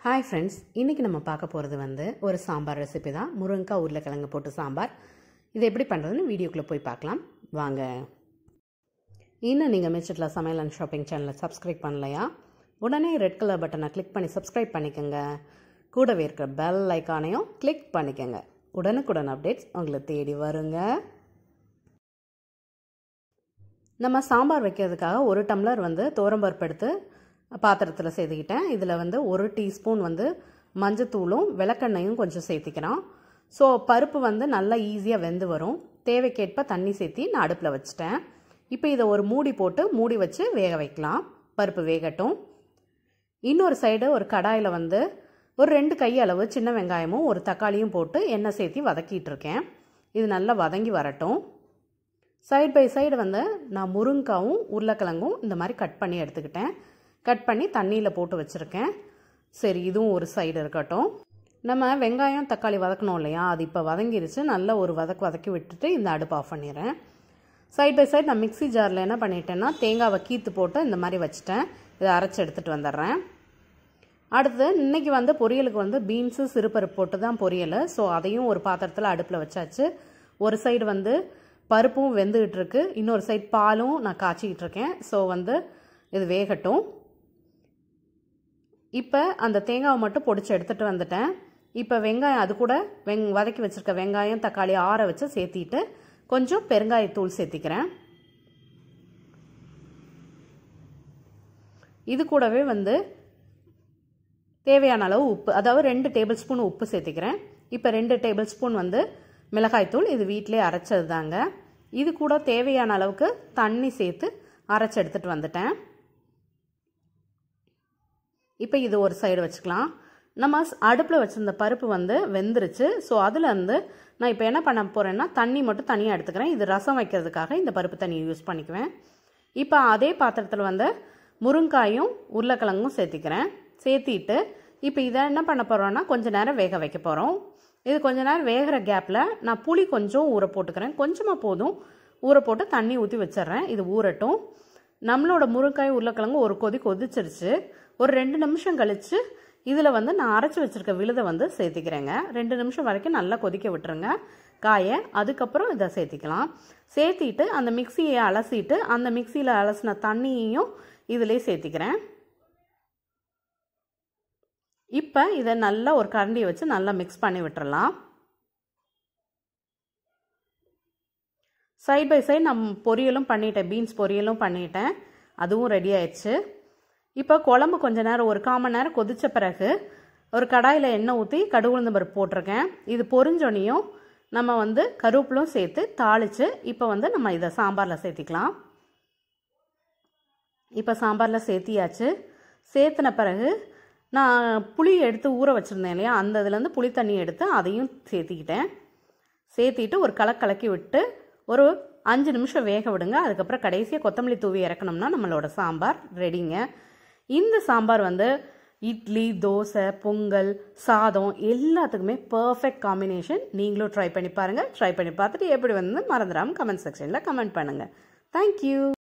Hi friends, இன்றைக்கி நம்ம பார்க்க போகிறது ஒரு சாம்பார் ரெசிபி தான். முருங்கைக்காய் உருளைக்கிழங்கு போட்டு சாம்பார். இது எப்படி பண்ணுறதுன்னு வீடியோக்குள்ளே போய் பார்க்கலாம் வாங்க. இன்னும் நீங்கள் மிச்சத்தில் சமையல் அண்ட் ஷாப்பிங் சேனலை சப்ஸ்கிரைப் பண்ணலையா? உடனே ரெட் கலர் பட்டனை கிளிக் பண்ணி சப்ஸ்கிரைப் பண்ணிக்கோங்க. கூடவே இருக்கிற பெல் ஐக்கானையும் கிளிக் பண்ணிக்கோங்க. உடனுக்குடன் அப்டேட்ஸ் உங்களை தேடி வருங்க. நம்ம சாம்பார் வைக்கிறதுக்காக 1 டம்ளர் துவரம்பருப்பு எடுத்து பாத்திரத்தில் சேர்த்துக்கிட்டேன். இதில் 1 டீஸ்பூன் மஞ்சத்தூளும் விளக்கெண்ணையும் கொஞ்சம் சேர்த்திக்கிறோம். ஸோ பருப்பு நல்லா ஈஸியாக வெந்து வரும். தேவைக்கேற்ப தண்ணி சேர்த்தி நான் அடுப்பில் வச்சுட்டேன். இப்போ இதை ஒரு மூடி போட்டு மூடி வச்சு வேக வைக்கலாம். பருப்பு வேகட்டும். இன்னொரு சைடு ஒரு கடாயில் ஒரு 2 கை அளவு சின்ன வெங்காயமும் ஒரு தக்காளியும் போட்டு எண்ணெய் சேர்த்தி வதக்கிட்டு இருக்கேன். இது நல்லா வதங்கி வரட்டும். சைடு பை சைடு நான் முருங்காவும் உருளைக்கிழங்கும் இந்த மாதிரி கட் பண்ணி எடுத்துக்கிட்டேன். கட் பண்ணி தண்ணியில் போட்டு வச்சுருக்கேன். சரி, இதுவும் ஒரு சைடு இருக்கட்டும். நம்ம வெங்காயம் தக்காளி வதக்கணும் இல்லையா, அது இப்போ வதங்கிருச்சு. நல்லா ஒரு வதக்கி விட்டுட்டு இந்த அடுப்பு ஆஃப் பண்ணிடுறேன். சைடு பை சைடு நான் மிக்ஸி ஜாரில் என்ன பண்ணிட்டேன்னா தேங்காவை கீத்து போட்டு இந்த மாதிரி வச்சுட்டேன். இதை அரைச்சி எடுத்துகிட்டு வந்துடுறேன். அடுத்து இன்றைக்கி பொரியலுக்கு பீன்ஸு சிறுபருப்பு போட்டு தான் பொரியல். ஸோ அதையும் ஒரு பாத்திரத்தில் அடுப்பில் வச்சாச்சு. ஒரு சைடு பருப்பும் வெந்துக்கிட்டு இருக்கு, இன்னொரு சைடு பாலும் நான் காய்ச்சிக்கிட்டு இருக்கேன். ஸோ இது வேகட்டும். இப்போ அந்த தேங்காவை மட்டும் பொடிச்சு எடுத்துகிட்டு வந்துட்டேன். இப்போ வெங்காயம் அது கூட வதக்கி வச்சுருக்க வெங்காயம் தக்காளி ஆற வச்சு சேர்த்திட்டு கொஞ்சம் பெருங்காயத்தூள் சேர்த்திக்கிறேன். இது கூடவே தேவையான அளவு உப்பு, அதாவது 2 டேபிள் ஸ்பூன் உப்பு சேர்த்திக்கிறேன். இப்போ 2 டேபிள் ஸ்பூன் மிளகாய்த்தூள், இது வீட்டிலே அரைச்சது தாங்க. இது கூட தேவையான அளவுக்கு தண்ணி சேர்த்து அரைச்சி எடுத்துகிட்டு வந்துட்டேன். இப்போ இது ஒரு சைடு வச்சுக்கலாம். நம்ம அடுப்பில் வச்சுருந்த பருப்பு வெந்துருச்சு. ஸோ அதில் நான் இப்போ என்ன பண்ண போகிறேன்னா தண்ணி மட்டும் தனியாக எடுத்துக்கிறேன். இது ரசம் வைக்கிறதுக்காக இந்த பருப்பு தண்ணியை யூஸ் பண்ணிக்குவேன். இப்போ அதே பாத்திரத்தில் முருங்காயும் உருளைக்கிழங்கும் சேர்த்திக்கிறேன். சேர்த்திட்டு இப்போ இதை என்ன பண்ண போகிறோன்னா கொஞ்சம் நேரம் வேக வைக்க போகிறோம். இது கொஞ்ச நேரம் வேகிற கேப்பில் நான் புளி கொஞ்சம் ஊற போட்டுக்கிறேன். கொஞ்சமாக போதும். ஊற போட்டு தண்ணி ஊற்றி வச்சிட்றேன். இது ஊறட்டும். நம்மளோட முருங்காய் உருளைக்கிழங்கு ஒரு கொதிச்சிருச்சு. ஒரு 2 நிமிஷம் கழித்து இதில் நான் அரைச்சி வச்சுருக்க விழுதை சேர்த்திக்கிறேங்க. 2 நிமிஷம் வரைக்கும் நல்லா கொதிக்க விட்டுருங்க காயை. அதுக்கப்புறம் இதை சேர்த்திக்கலாம். சேர்த்திட்டு அந்த மிக்சியை அலசிட்டு அந்த மிக்சியில் அலசின தண்ணியையும் இதிலே சேர்த்திக்கிறேன். இப்போ இதை நல்லா ஒரு கரண்டியை வச்சு நல்லா மிக்ஸ் பண்ணி விட்டுறலாம். சைட் பை சைடு நான் பொரியலும் பண்ணிட்டேன், பீன்ஸ் பொரியலும் பண்ணிட்டேன். அதுவும் ரெடி ஆயிடுச்சு. இப்போ குழம்பு கொஞ்ச நேரம் ஒரு 1/4 மணி நேரம் கொதித்த பிறகு ஒரு கடாயில் எண்ணெய் ஊற்றி கடுகு உளுந்தம் பருப்பு போட்டிருக்கேன். இது பொரிஞ்சோனையும் நம்ம கருவேப்பிலும் சேர்த்து தாளித்து இப்போ நம்ம இதை சாம்பாரில் சேர்த்திக்கலாம். இப்போ சாம்பாரில் சேர்த்தியாச்சு. சேர்த்தின பிறகு நான் புளி எடுத்து ஊற வச்சுருந்தேன் இல்லையா, அந்த இதுலேருந்து புளி தண்ணி எடுத்து அதையும் சேர்த்திக்கிட்டேன். சேர்த்திட்டு ஒரு கலக்கி விட்டு ஒரு 5 நிமிஷம் வேக விடுங்க. அதுக்கப்புறம் கடைசியாக கொத்தமல்லி தூவி இறக்கணும்னா நம்மளோட சாம்பார் ரெடிங்க. இந்த சாம்பார் இட்லி, தோசை, பொங்கல், சாதம் எல்லாத்துக்குமே பர்ஃபெக்ட் காம்பினேஷன். நீங்களும் ட்ரை பண்ணி பாருங்கள். ட்ரை பண்ணி பார்த்துட்டு எப்படி மறந்துடாமல் கமெண்ட் செக்ஷனில் கமெண்ட் பண்ணுங்கள். தேங்க்யூ.